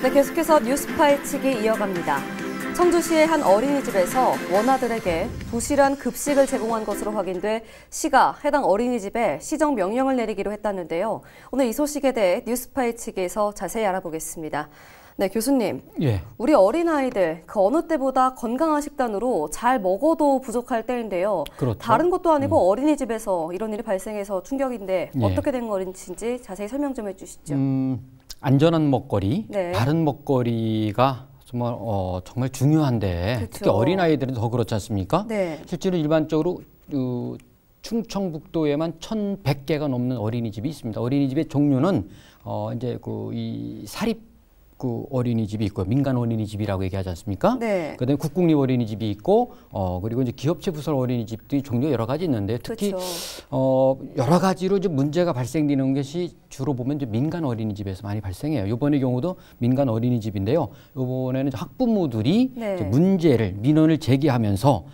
네, 계속해서 뉴스 파헤치기 이어갑니다. 청주시의 한 어린이집에서 원아들에게 부실한 급식을 제공한 것으로 확인돼 시가 해당 어린이집에 시정 명령을 내리기로 했다는데요. 오늘 이 소식에 대해 뉴스 파헤치기에서 자세히 알아보겠습니다. 네, 교수님. 예. 우리 어린아이들 그 어느 때보다 건강한 식단으로 잘 먹어도 부족할 때인데요. 그렇죠. 다른 것도 아니고 어린이집에서 이런 일이 발생해서 충격인데 예. 어떻게 된 것인지 자세히 설명 좀 해주시죠. 안전한 먹거리, 네. 바른 먹거리가 정말 중요한데 그렇죠. 특히 어린아이들은 더 그렇지 않습니까? 네. 실제로 일반적으로 충청북도에만 1,100개가 넘는 어린이집이 있습니다. 어린이집의 종류는 이제 이 사립 어린이집이 있고요. 민간 어린이집이라고 얘기하지 않습니까? 네. 그다음에 국공립 어린이집이 있고 그리고 이제 기업체 부설 어린이집들이 종류가 여러 가지 있는데 특히 그렇죠. 여러 가지로 이제 문제가 발생되는 것이 주로 보면 이제 민간 어린이집에서 많이 발생해요. 이번의 경우도 민간 어린이집인데요. 이번에는 학부모들이 네. 이제 문제를 민원을 제기하면서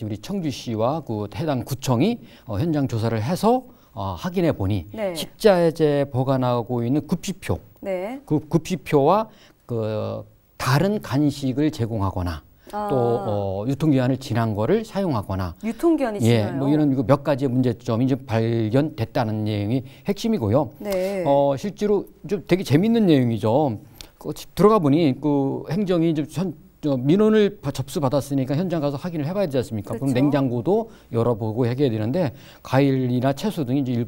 우리 청주시와 그 해당 구청이 현장 조사를 해서 확인해 보니 네. 식자재 보관하고 있는 급식표, 네. 그 급식표와 그 다른 간식을 제공하거나 또 유통기한을 지난 거를 사용하거나 유통기한이 지나요? 뭐 이런 몇 가지의 문제점이 이제 발견됐다는 내용이 핵심이고요. 네. 실제로 좀 되게 재밌는 내용이죠. 들어가 보니 그 행정이 이제 민원을 접수받았으니까 현장 가서 확인을 해봐야 되지 않습니까? 그렇죠. 그럼 냉장고도 열어보고 해야 되는데 과일이나 채소 등이 이제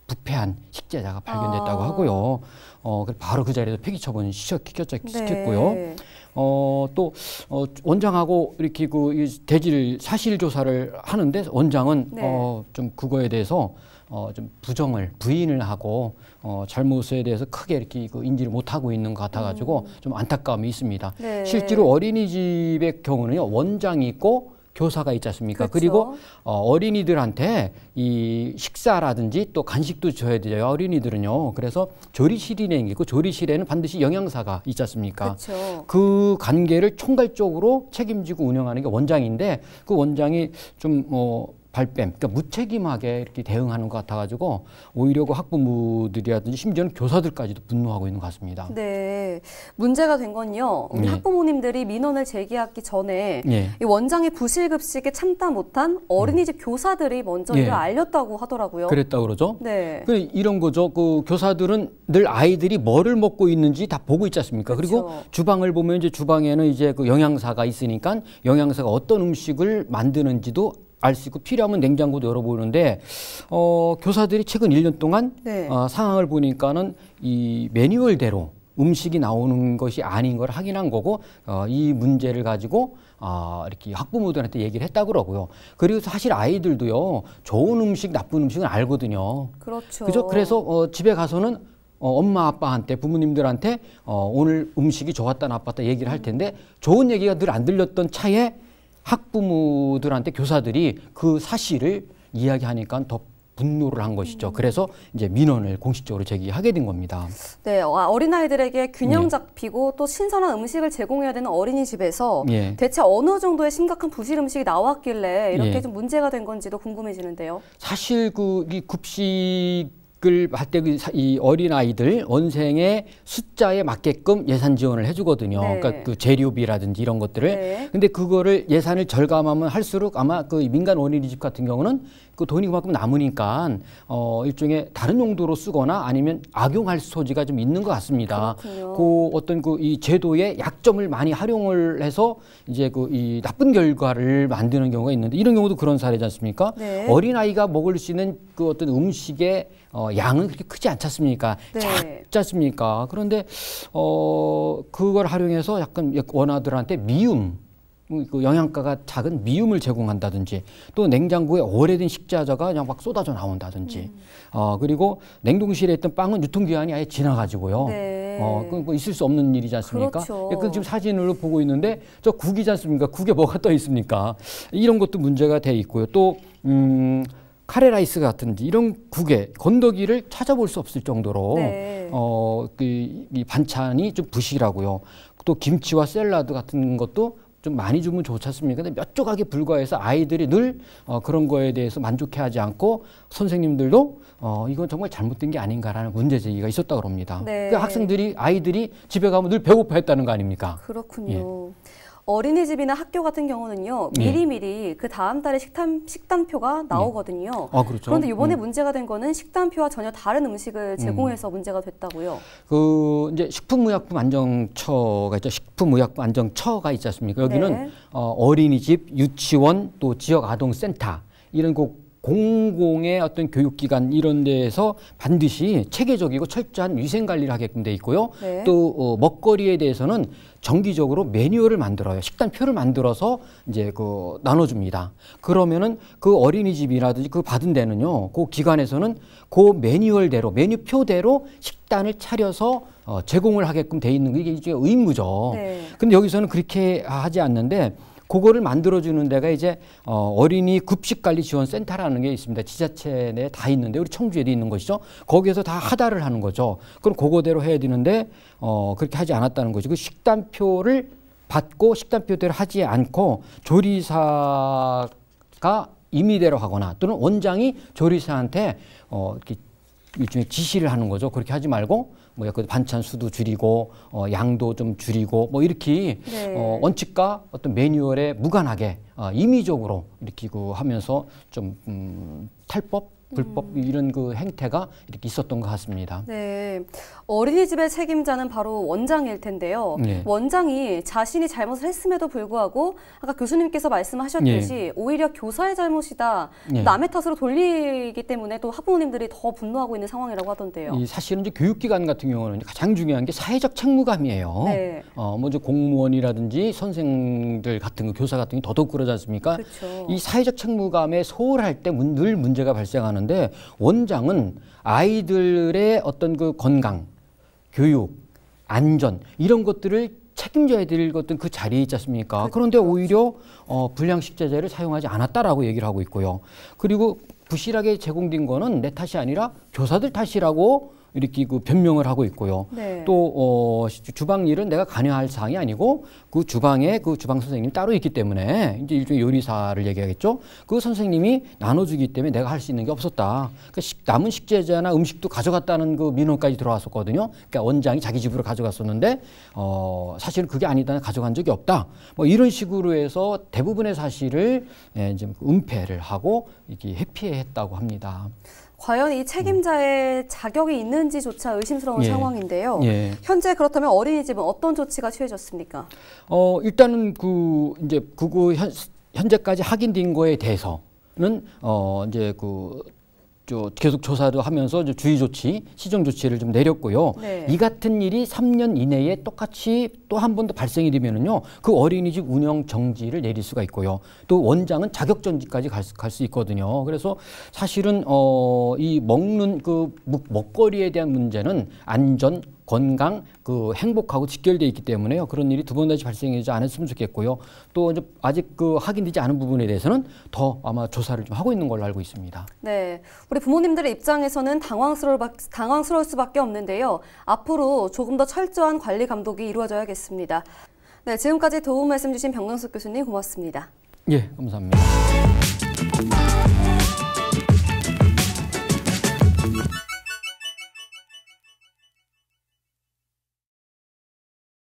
부패한 식재자가 발견됐다고 하고요. 바로 그 자리에서 폐기 처분을 시켰고요. 네. 또 원장하고 이렇게 그 대질 사실 조사를 하는데 원장은 네. 좀 그거에 대해서 좀 부인을 하고 잘못에 대해서 크게 이렇게 인지를 못하고 있는 것 같아가지고 좀 안타까움이 있습니다. 네. 실제로 어린이집의 경우는요 원장이 있고 교사가 있지 않습니까? 그렇죠. 그리고 어린이들한테 이 식사라든지 또 간식도 줘야 돼요. 어린이들은요. 그래서 조리실이 있고 조리실에는 반드시 영양사가 있지 않습니까? 그렇죠. 그 관계를 총괄적으로 책임지고 운영하는 게 원장인데 그 원장이 좀 발뺌, 그러니까 무책임하게 이렇게 대응하는 것 같아가지고 오히려 그 학부모들이라든지 심지어는 교사들까지도 분노하고 있는 것 같습니다. 네, 문제가 된 건요. 우리 학부모님들이 민원을 제기하기 전에 이 원장의 부실급식에 참다 못한 어린이집 교사들이 먼저 이를 알렸다고 하더라고요. 그랬다고 그러죠. 네. 이런 거죠. 그 교사들은 늘 아이들이 뭐를 먹고 있는지 다 보고 있지 않습니까? 그렇죠. 그리고 주방을 보면 이제 주방에는 이제 그 영양사가 있으니까 영양사가 어떤 음식을 만드는지도 알 수 있고 필요하면 냉장고도 열어보는데 교사들이 최근 1년 동안 상황을 보니까는 이 매뉴얼대로 음식이 나오는 것이 아닌 걸 확인한 거고 이 문제를 가지고 이렇게 학부모들한테 얘기를 했다고 그러고요. 그리고 사실 아이들도요 좋은 음식 나쁜 음식은 알거든요. 그렇죠. 그죠? 그래서 집에 가서는 엄마 아빠한테 부모님들한테 오늘 음식이 좋았다 나빴다 얘기를 할 텐데 좋은 얘기가 늘 안 들렸던 차에 학부모들한테 교사들이 그 사실을 이야기하니까 더 분노를 한 것이죠. 그래서 이제 민원을 공식적으로 제기하게 된 겁니다. 네, 어린아이들에게 균형 잡히고 또 신선한 음식을 제공해야 되는 어린이집에서 대체 어느 정도의 심각한 부실 음식이 나왔길래 이렇게 좀 문제가 된 건지도 궁금해지는데요. 사실 이 급식을 할 때 이 어린아이들 원생의 숫자에 맞게끔 예산 지원을 해주거든요. 그러니까 그 재료비라든지 이런 것들을. 근데 그거를 예산을 절감하면 할수록 아마 그 민간 어린이집 같은 경우는 그 돈이 그만큼 남으니까 일종의 다른 용도로 쓰거나 아니면 악용할 소지가 좀 있는 것 같습니다. 그렇군요. 그 어떤 이 제도의 약점을 많이 활용을 해서 이제 이 나쁜 결과를 만드는 경우가 있는데 이런 경우도 그런 사례지 않습니까? 어린아이가 먹을 수 있는 그 어떤 음식의 양은 그렇게 크지 않지 않습니까? 작지 않습니까? 그런데 그걸 활용해서 약간 원아들한테 미움, 그 영양가가 작은 미움을 제공한다든지 또 냉장고에 오래된 식자재가 그냥 막 쏟아져 나온다든지 그리고 냉동실에 있던 빵은 유통기한이 아예 지나가지고요. 그건 뭐 있을 수 없는 일이지 않습니까? 그렇죠. 그 지금 사진으로 보고 있는데 저 국이지 않습니까? 국에 뭐가 떠 있습니까? 이런 것도 문제가 돼 있고요. 또 카레라이스 같은지 이런 국에 건더기를 찾아볼 수 없을 정도로 이 반찬이 좀 부실하고요. 또 김치와 샐러드 같은 것도 좀 많이 주면 좋지 않습니까? 근데 몇 조각에 불과해서 아이들이 늘 그런 거에 대해서 만족해하지 않고 선생님들도 이건 정말 잘못된 게 아닌가라는 문제 제기가 있었다고 합니다. 네. 그 아이들이 집에 가면 늘 배고파했다는 거 아닙니까? 그렇군요. 예. 어린이집이나 학교 같은 경우는요, 미리미리 그 다음 달에 식단표가 나오거든요. 아, 그렇죠. 그런데 이번에 문제가 된 거는 식단표와 전혀 다른 음식을 제공해서 문제가 됐다고요. 이제 식품의약품안정처가 있죠. 식품의약품안정처가 있지 않습니까? 여기는 네. 어린이집, 유치원, 또 지역아동센터 이런 공공의 어떤 교육기관 이런 데에서 반드시 체계적이고 철저한 위생관리를 하게끔 돼 있고요. 네. 또 먹거리에 대해서는 정기적으로 매뉴얼을 만들어요. 식단표를 만들어서 이제 나눠줍니다. 그러면은 그 어린이집이라든지 그 받은 데는요, 그 기관에서는 그 매뉴얼대로, 메뉴표대로 식단을 차려서 제공을 하게끔 돼 있는 게 이게 의무죠. 네. 근데 여기서는 그렇게 하지 않는데 그거를 만들어주는 데가 이제 어린이 급식관리지원센터라는 게 있습니다. 지자체 내에 다 있는데 우리 청주에도 있는 것이죠. 거기에서 다 하달을 하는 거죠. 그럼 그거대로 해야 되는데 그렇게 하지 않았다는 거죠. 그 식단표를 받고 식단표대로 하지 않고 조리사가 임의대로 하거나 또는 원장이 조리사한테 이렇게 일종의 지시를 하는 거죠. 그렇게 하지 말고 그 반찬 수도 줄이고 양도 좀 줄이고 이렇게 네. 원칙과 어떤 매뉴얼에 무관하게 임의적으로 이렇게 하면서 좀 탈법 불법 이런 그 행태가 이렇게 있었던 것 같습니다. 네, 어린이집의 책임자는 바로 원장일 텐데요. 네. 원장이 자신이 잘못을 했음에도 불구하고 아까 교수님께서 말씀하셨듯이 네. 오히려 교사의 잘못이다, 네. 남의 탓으로 돌리기 때문에 또 학부모님들이 더 분노하고 있는 상황이라고 하던데요. 사실은 이제 교육기관 같은 경우는 가장 중요한 게 사회적 책무감이에요. 네. 이제 공무원이라든지 선생들 같은 거, 교사 같은 게 더더욱 그러지 않습니까? 그렇죠. 이 사회적 책무감에 소홀할 때 늘 문제가 발생하는. 데 원장은 아이들의 어떤 그 건강, 교육, 안전 이런 것들을 책임져야 될 것들 그 자리에 있지 않습니까? 그런데 오히려 불량식재제를 사용하지 않았다라고 얘기를 하고 있고요. 그리고 부실하게 제공된 거는 내 탓이 아니라 교사들 탓이라고 이렇게 변명을 하고 있고요. 네. 또 주방 일은 내가 관여할 사항이 아니고 그 주방에 그 주방 선생님이 따로 있기 때문에 이제 일종의 요리사를 얘기하겠죠. 그 선생님이 나눠주기 때문에 내가 할 수 있는 게 없었다. 그러니까 남은 식재재나 음식도 가져갔다는 그 민원까지 들어왔었거든요. 그러니까 원장이 자기 집으로 가져갔었는데 사실은 그게 아니다. 가져간 적이 없다. 이런 식으로 해서 대부분의 사실을 이제 은폐를 하고 이렇게 회피했다고 합니다. 과연 이 책임자의 자격이 있는지조차 의심스러운 상황인데요. 예. 현재 그렇다면 어린이집은 어떤 조치가 취해졌습니까? 일단은 이제 그거 현재까지 확인된 거에 대해서는 이제 계속 조사도 하면서 주의 조치, 시정 조치를 좀 내렸고요. 네. 이 같은 일이 3년 이내에 똑같이 또 한 번 더 발생이 되면은요, 그 어린이집 운영 정지를 내릴 수가 있고요. 또 원장은 자격 정지까지 갈 수 있거든요. 그래서 사실은 이 먹는 먹거리에 대한 문제는 안전, 건강, 행복하고 직결되어 있기 때문에요. 그런 일이 두 번 다시 발생하지 않았으면 좋겠고요. 또 이제 아직 확인되지 않은 부분에 대해서는 더 아마 조사를 좀 하고 있는 걸로 알고 있습니다. 네, 우리 부모님들의 입장에서는 당황스러울 수밖에 없는데요. 앞으로 조금 더 철저한 관리 감독이 이루어져야겠습니다. 네, 지금까지 도움 말씀 주신 병강석 교수님 고맙습니다. 예, 감사합니다.